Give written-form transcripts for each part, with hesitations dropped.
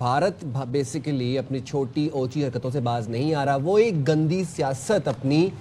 Bharat basically अपनी छोटी ओची हरकतों से बाज नहीं आ रहा, वो एक गंदी सियासत अपनी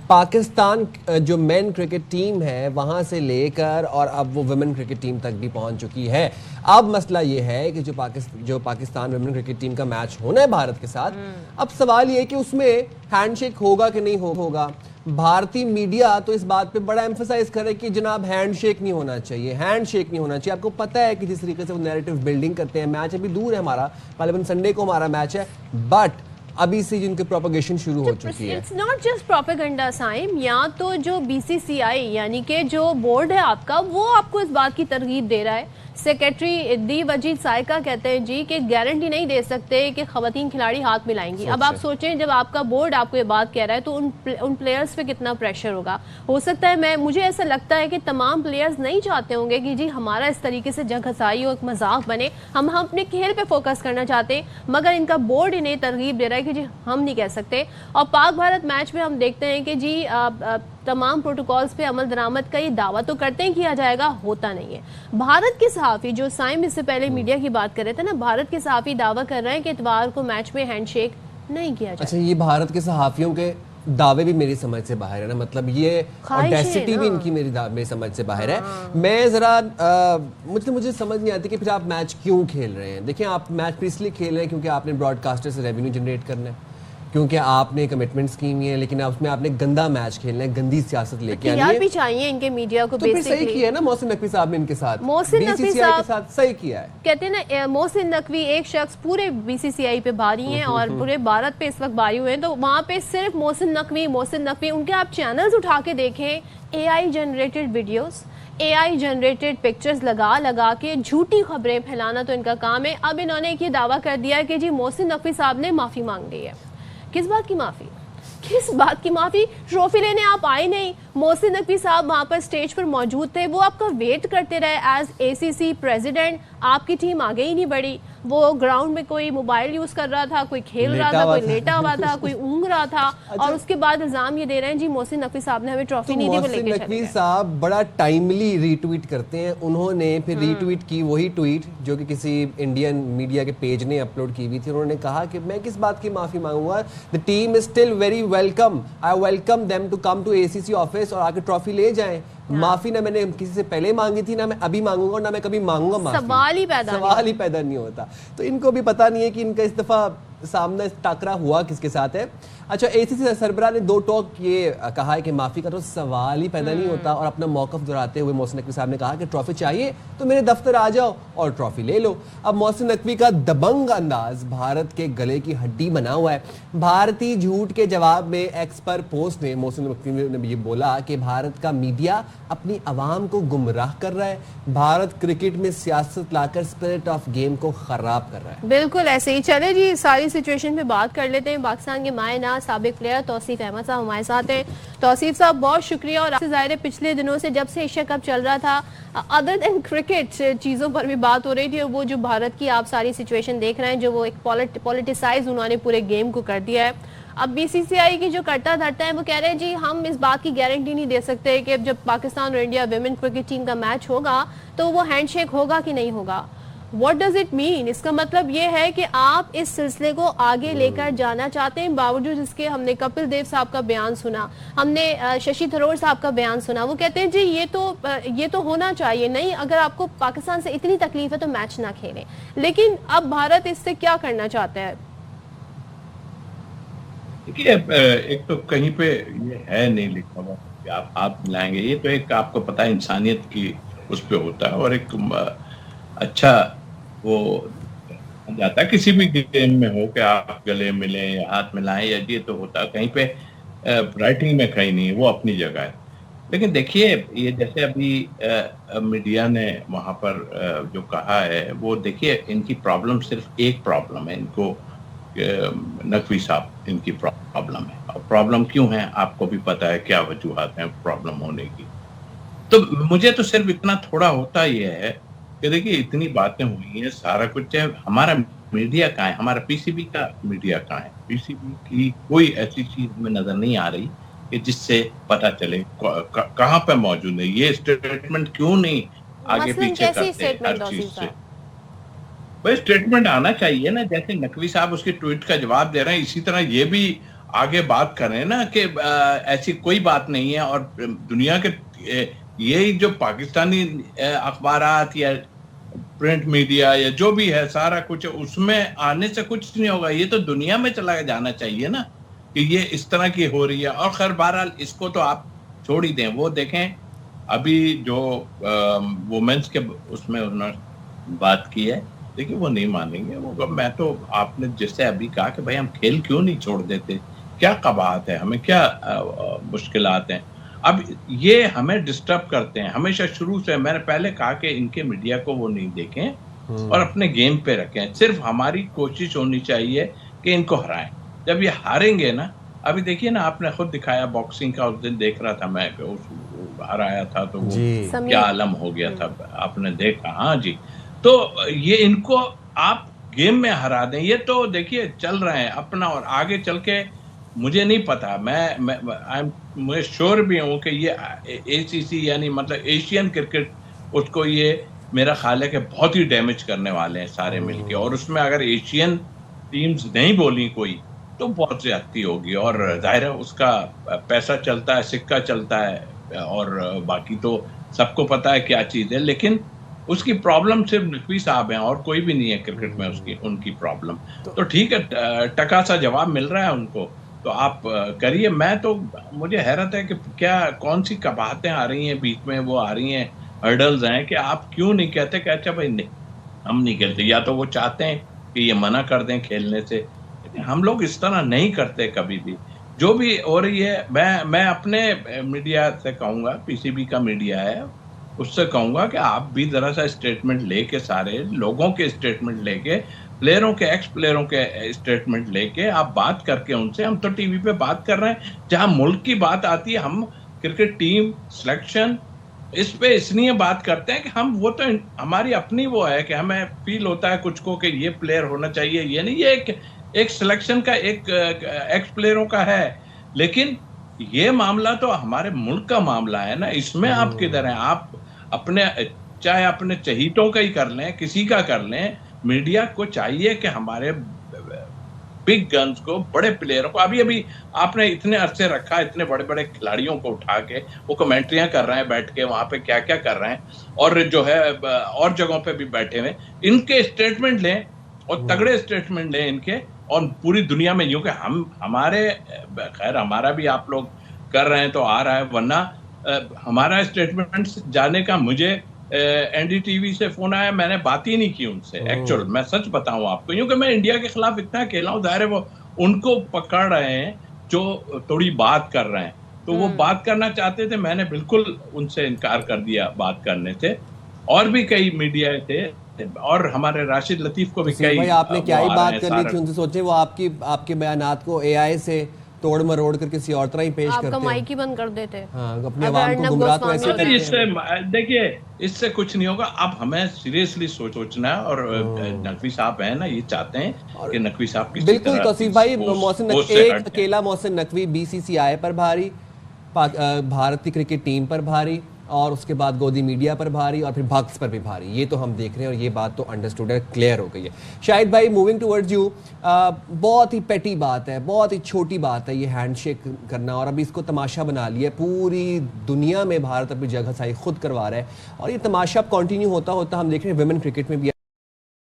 पाकिस्तान जो मेन क्रिकेट टीम है वहां से लेकर और अब वो वुमेन क्रिकेट टीम तक भी पहुंच चुकी है। अब मसला ये है कि जो पाकिस्तान वुमेन क्रिकेट टीम का मैच होना है भारत के साथ, अब सवाल ये है कि उसमें हैंडशेक होगा कि नहीं होगा। भारतीय मीडिया तो इस बात पे बड़ा एम्फसाइज करे कि जनाब हैंडशेक नहीं होना चाहिए, हैंडशेक नहीं होना चाहिए। आपको पता है कि जिस तरीके से वो नैरेटिव बिल्डिंग करते हैं, मैच अभी दूर है हमारा, पार्लियामेंट संडे को हमारा मैच है, बट अभी से जिनकी प्रोपेगेशन शुरू हो चुकी है। इट्स नॉट जस्ट प्रोपेगेंडा साइम, या तो जो बीसीसीआई यानी कि जो बोर्ड है आपका, वो आपको इस बात की तरगीब दे रहा है। सेक्रेटरी दी वजीद साइका कहते हैं जी कि गारंटी नहीं दे सकते कि खवातीन खिलाड़ी हाथ मिलाएंगी। अब आप सोचें जब आपका बोर्ड आपको ये बात कह रहा है तो उन प्लेयर्स पे कितना प्रेशर होगा। हो सकता है मुझे ऐसा लगता है कि तमाम प्लेयर्स नहीं चाहते होंगे कि जी हमारा इस तरीके से जंग हसाई हो, एक मजाक बने, हम अपने खेल पे फोकस करना चाहते हैं, मगर इनका बोर्ड इन्हें तरगीब दे रहा है कि जी हम नहीं कह सकते। और पाक भारत मैच में हम देखते हैं कि जी तमाम प्रोटोकॉल्स पे अमल दरामद का ये दावा तो करते हैं किया जाएगा, होता नहीं है। भारत के सहाफ़ी जो साइम इससे पहले मीडिया की बात कर रहे थे ना, भारत के सहाफ़ी दावा कर रहे हैं कि इतवार को मैच में हैंडशेक नहीं किया जाएगा। अच्छा, ये भारत के सहाफ़ियों के दावे भी मेरी समझ से बाहर है ना, मतलब ये ऑडेसिटी भी इनकी मेरी समझ से बाहर है। मैं ज़रा मुझे समझ नहीं आती कि फिर आप मैच क्यों खेल रहे हैं। देखिए, आप मैच इसलिए खेल रहे हैं क्योंकि आपने ब्रॉडकास्टर से रेवेन्यू जनरेट करना है, क्योंकि आपने कमिटमेंट्स की हुई है, लेकिन उसमें आपने गंदा मैच खेलना है, गंदी सियासत लेके आनी है। भी चाहिए इनके मीडिया को। तो फिर सही किया है ना मोहसिन नकवी साहब ने इनके साथ, मोहसिन नकवी साहब के साथ सही किया है। कहते हैं ना, मोहसिन नकवी एक शख्स पूरे बीसीसीआई पे भारी हैं और पूरे भारत पे इस वक्त भारी हुए हैं, तो वहाँ पे सिर्फ मोहसिन नकवी उनके आप चैनल्स उठा के देखें, AI generated videos, AI generated pictures लगा के झूठी खबरें फैलाना तो इनका काम है। अब इन्होंने एक ये दावा कर दिया है कि जी मोहसिन नकवी साहब ने माफ़ी मांग ली है। किस बात की माफ़ी? किस बात की माफ़ी? ट्रॉफी लेने आप आए नहीं, मोहसिन नकवी साहब वहाँ पर स्टेज पर मौजूद थे, वो आपका वेट करते रहे एज एसीसी प्रेसिडेंट, आपकी टीम आगे ही नहीं बढ़ी। वो ग्राउंड में कोई मोबाइल यूज कर रहा था, कोई खेल रहा था, कोई लेटा हुआ था, कोई ऊँग रहा था। अच्छा। और उसके बाद इल्जाम ये दे रहे हैं जी मोहसिन नकवी साहब ने हमें ट्रॉफी नहीं दी, वो लेके चले गए। मोहसिन नकवी साहब बड़ा टाइमली रीट्वीट करते हैं। उन्होंने फिर रीट्वीट की वही ट्वीट जो कि किसी इंडियन मीडिया के पेज ने अपलोड की हुई थी। उन्होंने कहा कि मैं किस बात की माफी मांगूंगा, the team is still very welcome, I welcome them to come to ACC office और आके ट्रॉफी ले जाएं। माफी ना मैंने किसी से पहले मांगी थी, ना मैं अभी मांगूंगा, ना मैं कभी मांगूंगा माफी। सवाल ही पैदा नहीं होता। तो इनको भी पता नहीं है कि इनका इस दफा सामने टाकरा हुआ किसके साथ है। अच्छा, एसीसी सरबराह ने दो टोक ये कहा है कि माफी का तो सवाल ही पैदा नहीं होता, और अपना मौकफ दोहराते हुए मोहसिन नकवी साहब ने कहा कि ट्रॉफी चाहिए तो मेरे दफ्तर आ जाओ और ट्रॉफी ले लो। अब मोहसिन नकवी का दबंग अंदाज भारत के गले की हड्डी बना हुआ है। भारतीय झूठ के जवाब में एक्स पर पोस्ट में मोहसिन नकवी ने ये बोला कि भारत का मीडिया अपनी आवाम को गुमराह कर रहा है, भारत क्रिकेट में सियासत लाकर स्पिरिट ऑफ गेम को खराब कर रहा है। बिल्कुल ऐसे ही। चले जी, सारी सिचुएशन पे बात कर लेते हैं। पाकिस्तान के मायना साबिक प्लेयर तौसीफ अहमद साहब हमारे साथ हैं। तौसीफ साहब, बहुत शुक्रिया। और आपसे ज़ाहिर है पिछले दिनों से जब से एशिया कप चल रहा था, अदर देन क्रिकेट चीज़ों पर भी बात हो रही थी, और वो जो भारत की आप सारी सिचुएशन देख रहे हैं, जो वो एक पॉलिटिसाइज उन्होंने पूरे गेम को कर दिया है। अब बीसीसीआई की जो करता धरता है, वो कह रहे हैं जी हम इस बात की गारंटी नहीं दे सकते कि जब पाकिस्तान और इंडिया विमेन क्रिकेट टीम का मैच होगा तो वो हैंडशेक होगा कि नहीं होगा। What does it mean? इसका मतलब ये है कि आप इस सिलसिले को आगे लेकर जाना चाहते हैं, बावजूद इसके हमने कपिल देव साहब का बयान सुना, हमने शशि थरूर साहब का बयान सुना। वो कहते हैं जी ये तो होना चाहिए, नहीं अगर आपको पाकिस्तान से इतनी तकलीफ है तो मैच ना खेलें। लेकिन अब भारत इससे क्या करना चाहता है? देखिए, एक तो कहीं पे ये है नहीं लिखा हुआ कि आप मिलाएंगे, ये तो एक आपको पता है इंसानियत की उस पे होता है, और एक अच्छा वो जाता है किसी भी गेम में हो कि आप गले मिलें या हाथ मिलाएं, या ये तो होता है कहीं पे राइटिंग में कहीं नहीं, वो अपनी जगह है। लेकिन देखिए, ये जैसे अभी मीडिया ने वहाँ पर जो कहा है, वो देखिए इनकी प्रॉब्लम सिर्फ एक प्रॉब्लम है, इनको नकवी साहब इनकी प्रॉब्लम है। और प्रॉब्लम क्यों है आपको भी पता है, क्या वजूहात हैं प्रॉब्लम होने की। तो मुझे तो सिर्फ इतना थोड़ा होता ही है कि देखिए इतनी बातें हुई हैं, सारा कुछ है, हमारा मीडिया कहाँ है, हमारा पीसीबी का मीडिया कहाँ है? पीसीबी की कोई ऐसी चीज हमें नजर नहीं आ रही कि जिससे पता चले कहाँ पे मौजूद है। ये स्टेटमेंट क्यों नहीं आगे पीछे करते हर चीज से? भाई स्टेटमेंट आना चाहिए ना, जैसे नकवी साहब उसके ट्वीट का जवाब दे रहे हैं, इसी तरह ये भी आगे बात कर रहे हैं ना कि ऐसी कोई बात नहीं है। और दुनिया के ये जो पाकिस्तानी अखबारात या प्रिंट मीडिया या जो भी है सारा कुछ, उसमें आने से कुछ नहीं होगा। ये तो दुनिया में चला जाना चाहिए ना कि ये इस तरह की हो रही है। और खैर बहरहाल इसको तो आप छोड़ ही दें। वो देखें अभी जो वुमेन्स के उसमें उन्होंने बात की है, देखिए वो नहीं मानेंगे। वो मैं तो आपने जैसे अभी कहा कि भाई हम खेल क्यों नहीं छोड़ देते, क्या कबाहत है, हमें क्या मुश्किलात हैं। अब ये हमें डिस्टर्ब करते हैं हमेशा। शुरू से मैंने पहले कहा कि इनके मीडिया को वो नहीं देखें और अपने गेम पे रखें। सिर्फ हमारी कोशिश होनी चाहिए कि इनको हराएं। जब ये हारेंगे ना, अभी देखिए ना, आपने खुद दिखाया बॉक्सिंग का, उस दिन देख रहा था मैं, हराया था तो वो क्या आलम हो गया था, आपने देखा। हाँ जी, तो ये इनको आप गेम में हरा दें। ये तो देखिए चल रहे हैं अपना, और आगे चल के मुझे नहीं पता, मैं श्योर भी हूँ कि ये एसीसी यानी मतलब एशियन क्रिकेट, उसको ये मेरा ख्याल है कि बहुत ही डैमेज करने वाले हैं सारे मिलके। और उसमें अगर एशियन टीम्स नहीं बोली कोई तो बहुत ज्यादती होगी। और जाहिर है उसका पैसा चलता है, सिक्का चलता है, और बाकी तो सबको पता है क्या चीज है। लेकिन उसकी प्रॉब्लम सिर्फ नकवी साहब हैं और कोई भी नहीं है क्रिकेट में उसकी उनकी प्रॉब्लम। तो ठीक है, टका सा जवाब मिल रहा है उनको, तो आप करिए। मैं तो, मुझे हैरत है कि क्या कौन सी कबाहतें आ रही हैं बीच में, वो आ रही हैं, हर्डल्स हैं कि आप क्यों नहीं कहते कि अच्छा भाई नहीं हम नहीं खेलते। या तो वो चाहते हैं कि ये मना कर दें खेलने से, हम लोग इस तरह नहीं करते कभी भी। जो भी हो रही है, मैं अपने मीडिया से कहूँगा, पीसीबी का मीडिया है, उससे कहूँगा कि आप भी जरा सा स्टेटमेंट लेके, सारे लोगों के स्टेटमेंट लेके, प्लेयरों के, एक्स प्लेयरों के स्टेटमेंट लेके आप बात करके उनसे, हम तो टीवी पे बात कर रहे हैं, जहां मुल्क की बात आती है हम क्रिकेट टीम सिलेक्शन इस पे इसलिए बात करते हैं कि हम, वो तो हमारी अपनी वो है कि हमें फील होता है कुछ को कि ये प्लेयर होना चाहिए, ये नहीं, ये एक सिलेक्शन का, एक एक्स प्लेयरों का है। लेकिन ये मामला तो हमारे मुल्क का मामला है ना, इसमें आप किधर हैं? आप अपने, चाहे अपने चहीतों का ही कर लें, किसी का कर लें, मीडिया को चाहिए कि हमारे बिग गन्स को, बड़े प्लेयरों को, अभी आपने इतने अरसे रखा, इतने बड़े बड़े खिलाड़ियों को उठा के वो कमेंट्रियां कर रहे हैं बैठ के वहां पे, क्या क्या कर रहे हैं, और जो है और जगहों पे भी बैठे हुए, इनके स्टेटमेंट लें और तगड़े स्टेटमेंट लें इनके, और पूरी दुनिया में यूं कि हमारे, खैर हमारा भी आप लोग कर रहे हैं तो आ रहा है, वरना हमारा स्टेटमेंट जाने का, मुझे एनडीटीवी से फोन आया, मैंने बात ही नहीं की उनसे। एक्चुअल मैं सच बताऊं आपको, क्योंकि मैं इंडिया के खिलाफ इतना खेला हूं, जाहिर है वो उनको पकड़ रहे हैं जो थोड़ी बात कर रहे हैं, तो वो बात करना चाहते थे, मैंने बिल्कुल उनसे इनकार कर दिया बात करने से। और भी कई मीडिया थे, और हमारे राशिद लतीफ को भी कई, भाई आपने क्या ही बात करनी थी उनसे, सोचे वो आपके बयानात को एआई से तोड़ मरोड़ कर किसी और तरह ही पेश करते हैं, आपका माइक ही बंद कर देते हैं। हाँ, अपने आवाम को गुमराह तो ऐसे करते हैं। इससे देखिए, इससे कुछ नहीं होगा। अब हमें सीरियसली सोचना है, और नकवी साहब है ना, ये चाहते हैं कि नकवी साहब की, बिल्कुल तौसीफ भाई, एक अकेला मोहसिन नकवी बीसीसीआई पर भारी, भारतीय क्रिकेट टीम पर भारी, और उसके बाद गोदी मीडिया पर भारी, और फिर भक्स पर भी भारी। ये तो हम देख रहे हैं, और ये बात तो अंडरस्टूड है, क्लियर हो गई है। शाहिद भाई, मूविंग टुवर्ड्स यू, बहुत ही पेटी बात है, बहुत ही छोटी बात है ये हैंडशेक करना, और अभी इसको तमाशा बना लिया पूरी दुनिया में। भारत अपनी जगह साई खुद करवा रहा है, और ये तमाशा अब कंटिन्यू होता होता हम देख रहे हैं वुमेन क्रिकेट में भी।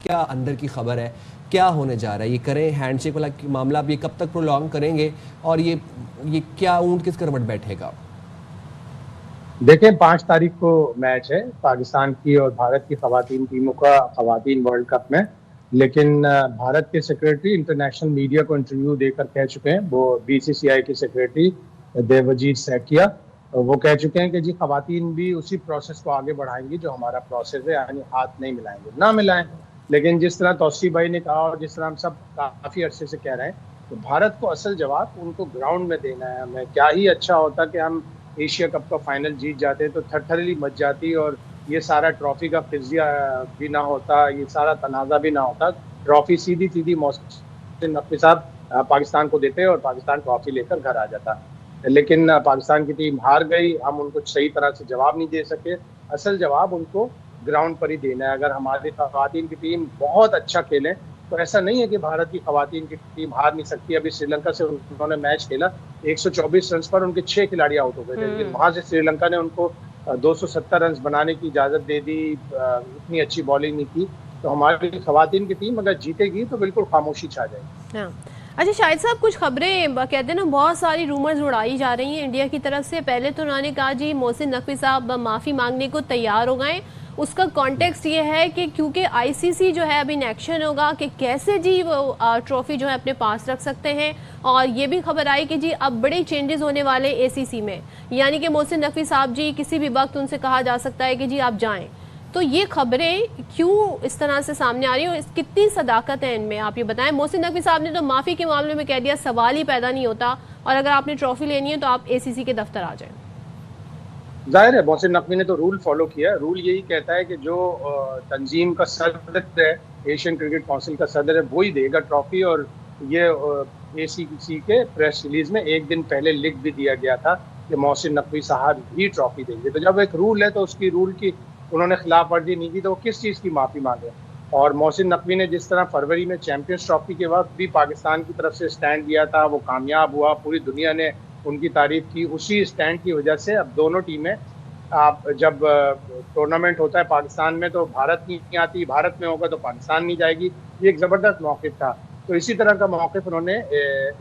क्या अंदर की खबर है, क्या होने जा रहा है? ये करें हैंडशेक वाला मामला, अब ये कब तक प्रोलॉन्ग करेंगे, और ये क्या ऊंट किस करवट बैठेगा? देखें, 5 तारीख को मैच है पाकिस्तान की और भारत की खवातीन टीमों का, खवातीन वर्ल्ड कप में। लेकिन भारत के सेक्रेटरी इंटरनेशनल मीडिया को इंटरव्यू देकर कह चुके हैं, वो बीसीसीआई के सेक्रेटरी देवजीत सैकिया, वो कह चुके हैं कि जी खवातीन भी उसी प्रोसेस को आगे बढ़ाएंगी जो हमारा प्रोसेस है, यानी हाथ नहीं मिलाएंगे, ना मिलाएं। लेकिन जिस तरह तौसीफ भाई ने कहा, और जिस तरह हम सब काफ़ी अरसे से कह रहे हैं, तो भारत को असल जवाब उनको ग्राउंड में देना है। हमें क्या ही अच्छा होता कि हम एशिया कप का फाइनल जीत जाते तो थरथरली मच जाती, और ये सारा ट्रॉफी का फिजिया भी ना होता, ये सारा तनाज़ा भी ना होता। ट्रॉफी सीधी सीधी मोहसिन नकवी साहब पाकिस्तान को देते और पाकिस्तान ट्रॉफी लेकर घर आ जाता। लेकिन पाकिस्तान की टीम हार गई, हम उनको सही तरह से जवाब नहीं दे सके। असल जवाब उनको ग्राउंड पर ही देना है। अगर हमारी खवातीन की टीम बहुत अच्छा खेले तो ऐसा नहीं है कि भारत की खवातीन की टीम हार नहीं सकती। अभी श्रीलंका से उन्होंने मैच खेला, 124 रन पर उनके 6 खिलाड़ी आउट हो गए थे, लेकिन वहां से श्रीलंका ने उनको 270 रन बनाने की इजाजत दे दी। इतनी अच्छी बॉलिंग नहीं की, तो हमारी खवातीन की टीम अगर जीतेगी तो बिल्कुल खामोशी छा जाएगी। हाँ। अच्छा शाहिद साहब, कुछ खबरें कहते हैं ना, बहुत सारी रूमर्स उड़ाई जा रही हैं इंडिया की तरफ से। पहले तो उन्होंने कहा जी मोहसिन नकवी साहब माफ़ी मांगने को तैयार हो गए। उसका कॉन्टेक्स्ट ये है कि क्योंकि आईसीसी जो है अभी इन एक्शन होगा कि कैसे जी वो ट्रॉफी जो है अपने पास रख सकते हैं। और ये भी खबर आई कि जी अब बड़े चेंजेस होने वाले एसीसी में, यानी कि मोहसिन नकवी साहब जी किसी भी वक्त उनसे कहा जा सकता है कि जी आप जाएं। तो ये खबरें क्यों इस तरह से सामने आ रही है, कितनी सदाकत है इनमें, आप ये बताएं। मोहसिन नकवी साहब ने तो माफ़ी के मामले में कह दिया सवाल ही पैदा नहीं होता, और अगर आपने ट्रॉफी लेनी है तो आप एसीसी के दफ्तर आ जाएं। जाहिर है मोहसिन नकवी ने तो रूल फॉलो किया। रूल यही कहता है कि जो तंजीम का सदर है, एशियन क्रिकेट काउंसिल का सदर है, वो ही देगा ट्रॉफी। और ये एसीसी के प्रेस रिलीज में एक दिन पहले लिख भी दिया गया था कि मोहसिन नकवी साहब ही ट्रॉफी देंगे। तो जब एक रूल है तो उसकी रूल की उन्होंने खिलाफ वर्जी नहीं की, तो वो किस चीज़ की माफ़ी मांगे। और मोहसिन नकवी ने जिस तरह फरवरी में चैंपियंस ट्रॉफी के वक्त भी पाकिस्तान की तरफ से स्टैंड लिया था, वो कामयाब हुआ, पूरी दुनिया ने उनकी तारीफ की। उसी स्टैंड की वजह से अब दोनों टीमें, आप जब टूर्नामेंट होता है पाकिस्तान में तो भारत नहीं आती, भारत में होगा तो पाकिस्तान नहीं जाएगी। ये एक ज़बरदस्त मौक़िफ़ था। तो इसी तरह का मौक़िफ़ उन्होंने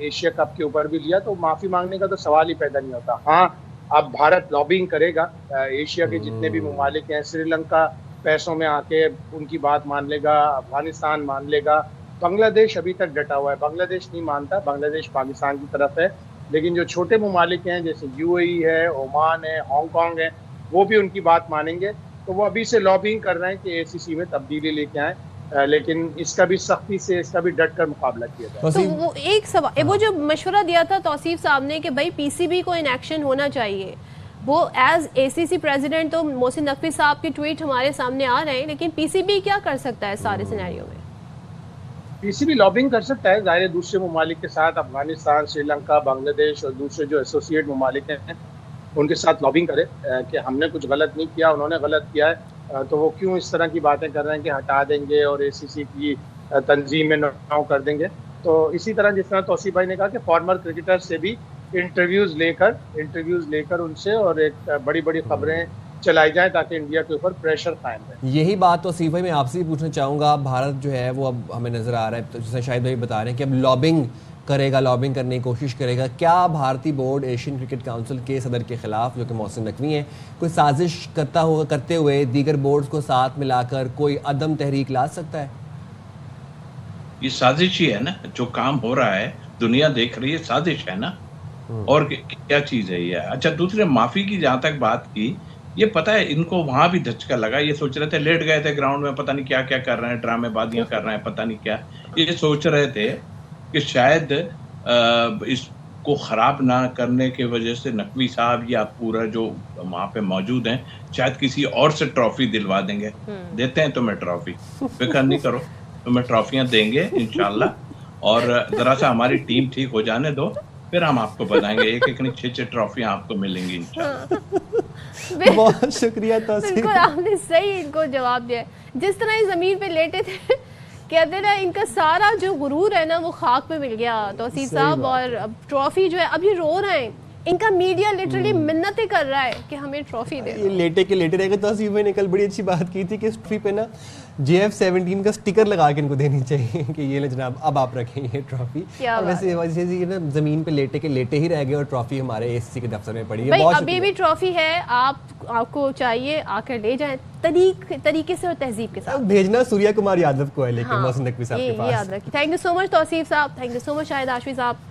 एशिया कप के ऊपर भी लिया, तो माफ़ी मांगने का तो सवाल ही पैदा नहीं होता। हाँ, अब भारत लॉबिंग करेगा, एशिया के जितने भी ममालिक हैं, श्रीलंका पैसों में आके उनकी बात मान लेगा, अफगानिस्तान मान लेगा, बांग्लादेश अभी तक डटा हुआ है। बांग्लादेश नहीं मानता, बांग्लादेश पाकिस्तान की तरफ है। लेकिन जो छोटे ममालिक हैं जैसे यूएई है, ओमान है, हांगकांग है, वो भी उनकी बात मानेंगे। तो वो अभी से लॉबिंग कर रहे हैं कि एसीसी में तब्दीली लेके आए, लेकिन इसका भी सख्ती से, इसका भी डट कर मुकाबला किया जाए। तो वो एक सवाल, वो जो मशवरा दिया था तौसीफ साहब ने कि भाई पीसीबी को इन एक्शन होना चाहिए, वो एज एसीसी प्रेसिडेंट तो मोहसिन नकवी साहब के ट्वीट हमारे सामने आ रहे हैं, लेकिन पीसीबी क्या कर सकता है सारे सिनेरियो में? पीसीबी लॉबिंग कर सकता है, जाहिर दूसरे ममालिक के साथ, अफगानिस्तान, श्रीलंका, बांग्लादेश और दूसरे जो एसोसिएट ममालिक हैं उनके साथ लॉबिंग करे कि हमने कुछ गलत नहीं किया, उन्होंने गलत किया है, तो वो क्यों इस तरह की बातें कर रहे हैं कि हटा देंगे और एसीसी की तंजीम में नाव कर देंगे। तो इसी तरह जिस तरह तौसीफ भाई ने कहा कि फॉर्मर क्रिकेटर से भी इंटरव्यूज़ लेकर उनसे और एक बड़ी बड़ी खबरें चलाई जाए ताकि इंडिया के ऊपर प्रेशर कायम रहे। यही बात तो सीफ भाई मैं आपसे भी पूछना चाहूँगा। भारत जो है वो अब हमें नज़र आ रहा है, तो जैसे शाहिद भाई बता रहे हैं कि अब लॉबिंग करेगा, लॉबिंग करने की कोशिश करेगा। क्या भारतीय बोर्ड एशियन क्रिकेट काउंसिल के सदर के खिलाफ, जो कि मोहसिन नकवी हैं, कोई साजिश करते हुए दीगर बोर्ड्स को साथ मिलाकर कोई अदम तहरीक ला सकता है? ये साजिश ही है ना, जो काम हो रहा है दुनिया देख रही है, साजिश है ना। और क्या चीज़ है ये। अच्छा, दूसरे माफ़ी की जहाँ तक बात की, ये पता है इनको वहां भी धचका लगा। ये सोच रहे थे, लेट गए थे ग्राउंड में, पता नहीं क्या क्या कर रहे हैं, ड्रामेबाजियां कर रहे हैं, पता नहीं क्या। ये सोच रहे थे कि शायद इसको खराब ना करने की वजह से नकवी साहब या पूरा जो वहां पे मौजूद हैं शायद किसी और से ट्रॉफी दिलवा देंगे। देते हैं तुम्हें ट्रॉफी, फिक्र नहीं करो, तुम्हें ट्रॉफियां देंगे इंशाल्लाह। और जरा सा हमारी टीम ठीक हो जाने दो, फिर हम आपको बताएंगे। एक एक नहीं 6-6 ट्रॉफियां आपको मिलेंगी इंशाल्लाह। बहुत शुक्रिया तौसीफ। बिल्कुल आपने सही इनको जवाब दिया। जिस तरह ये जमीन पे लेटे थे, कहते ना इनका सारा जो गुरूर है ना वो खाक पे मिल गया तौसीफ साहब। और अब ट्रॉफी जो है, अब ये रो रहे हैं, इनका मीडिया लिटरली मिन्नतें कर रहा है कि हमें ट्रॉफी दे। ये लेटे के लेटे रहेगा। तौसीफ भाई ने कल बड़ी अच्छी बात की थी कि इस ट्रॉफी पे ना JF-17 का स्टिकर लगा के इनको देनी चाहिए कि ये ले जनाब, अब आप रखें ये ट्रॉफी। और वैसे ये ना जमीन पे लेटे के लेटे ही रह गए और ट्रॉफी हमारे एसीसी के दफ्तर में पड़ी है। भाई अभी भी ट्रॉफी है, आपको चाहिए आकर ले जाएं तरीके से और तहजीब के साथ। भेजना सूर्या कुमार यादव को है, लेकिन मोहसिन नकवी साहब के पास। याद रखिए। Thank you so much Tauseef sahab, thank you so much Shahid Hashmi साहब।